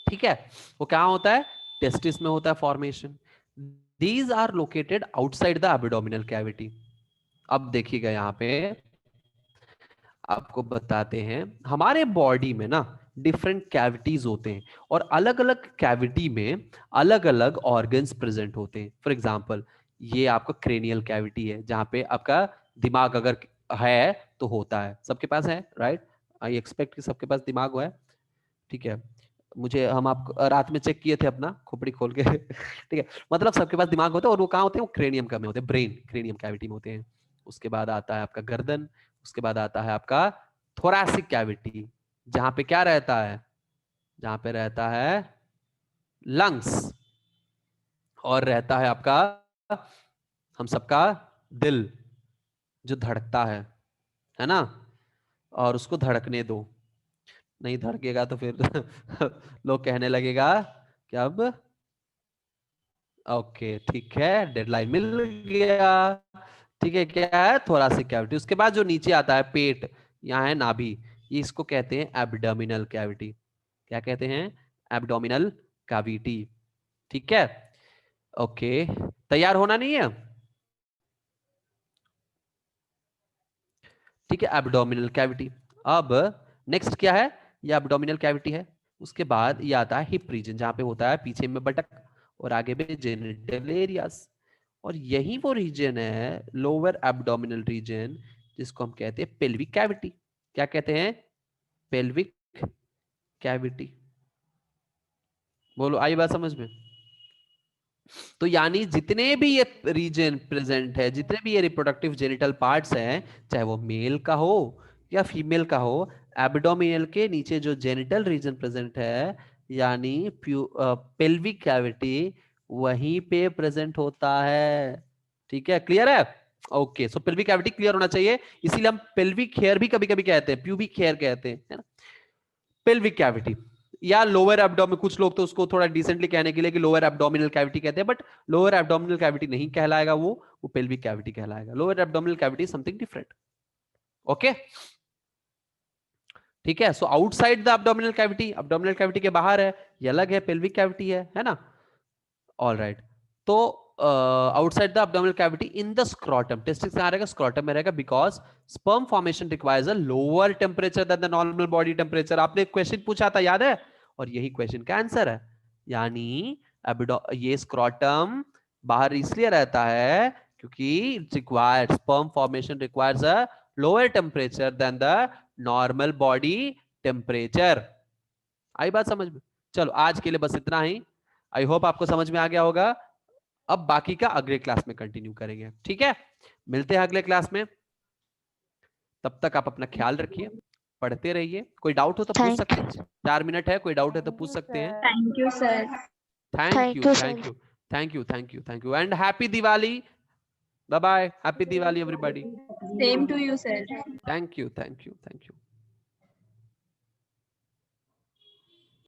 ठीक है, वो क्या होता है? टेस्टिस में होता है formation. These are located outside the abdominal cavity. अब देखिएगा यहां पे आपको बताते हैं, हमारे बॉडी में ना डिफरेंट कैविटीज होते हैं और अलग अलग कैविटी में अलग अलग ऑर्गन्स प्रेजेंट होते हैं। फॉर एग्जांपल, ये आपका क्रेनियल कैविटी है, जहां पे आपका दिमाग अगर है तो होता है, सबके पास है, राइट? आई एक्सपेक्ट कि सबके पास दिमाग है। ठीक है, मुझे हम आपको रात में चेक किए थे अपना खोपड़ी खोल के ठीक है, मतलब सबके पास दिमाग होता है, और वो कहाँ होते हैं? वो क्रेनियम का में होते हैं, ब्रेन क्रेनियम कैविटी में होते हैं। उसके बाद आता है आपका गर्दन, उसके बाद आता है आपका थोरैसिक कैविटी, जहां पे क्या रहता है? जहां पे रहता है लंग्स, और रहता है आपका हम सबका दिल, जो धड़कता है ना? और उसको धड़कने दो, नहीं धड़केगा तो फिर लोग कहने लगेगा कि अब ओके ठीक है, डेडलाइन मिल गया। ठीक है, क्या है? Thoracic cavity. उसके बाद जो नीचे आता है पेट, यहाँ है नाभि, ये इसको कहते हैं एब्डोमिनल कैविटी। क्या कहते हैं? Abdominal cavity. ठीक है, ओके, तैयार होना नहीं है? ठीक है, एब्डोमिनल कैविटी। अब नेक्स्ट क्या है? ये एब्डोमिनल कैविटी है। उसके बाद ये आता है हिप रीजन, जहां पे होता है पीछे में बटक और आगे में जेनिटल एरियाज। और यही वो रीजन है, लोअर एब्डोमिनल रीजन, जिसको हम कहते हैं पेल्विक कैविटी। क्या कहते हैं? Pelvic cavity. बोलो, आई बात समझ में? तो यानी जितने भी ये रीजन प्रेजेंट है, जितने भी ये रिप्रोडक्टिव जेनिटल पार्ट्स हैं, चाहे वो मेल का हो या फीमेल का हो, एब्डोमिनल के नीचे जो जेनिटल रीजन प्रेजेंट है, यानी पेल्विक कैविटी, वहीं पे प्रेजेंट होता है। ठीक है, क्लियर है? ओके, सो पेल्विक कैविटी क्लियर होना चाहिए, इसीलिए हम पेल्विक हेयर भी कभी कभी कहते हैं, प्यूबिक हेयर कहते हैं, है ना? पेल्विक कैविटी या लोअर एब्डोमिनल, कुछ लोग तो उसको थोड़ा डिसेंटली कहने के लिए कि लोअर एब्डोमिनल कैविटी कहते हैं, बट लोअर एब्डोमिनल कैविटी नहीं कहलाएगा, वो पेल्विक कैविटी कहलाएगा। Lower abdominal cavity something different. Okay, ठीक है, so outside the abdominal cavity, abdominal cavity के बाहर है, ये अलग है, पेल्विक कैविटी है ना? ऑल राइट, तो outside the abdominal cavity in the scrotum, testis कहां रहेगा? स्क्रोटम में रहेगा, because sperm formation requires a lower temperature than the normal body temperature. आपने क्वेश्चन पूछा था, याद है? और यही क्वेश्चन का आंसर है। यानी ये स्क्रोटम बाहर इसलिए रहता है क्योंकि required sperm formation requires a lower temperature than the normal body temperature. आई बात समझ में? चलो, आज के लिए बस इतना ही। आई होप आपको समझ में आ गया होगा। अब बाकी का अगले क्लास में कंटिन्यू करेंगे, ठीक है? मिलते हैं अगले क्लास में, तब तक आप अपना ख्याल रखिए, पढ़ते रहिए। कोई डाउट हो तो पूछ Thank सकते हैं, 4 मिनट है, कोई डाउट है तो पूछ सकते हैं। Thank you sir. Thank Thank you, you, thank sir. You, thank you, thank you, thank you and happy Diwali. Bye bye, happy Diwali everybody. Same to you sir. Thank you, thank you, thank you.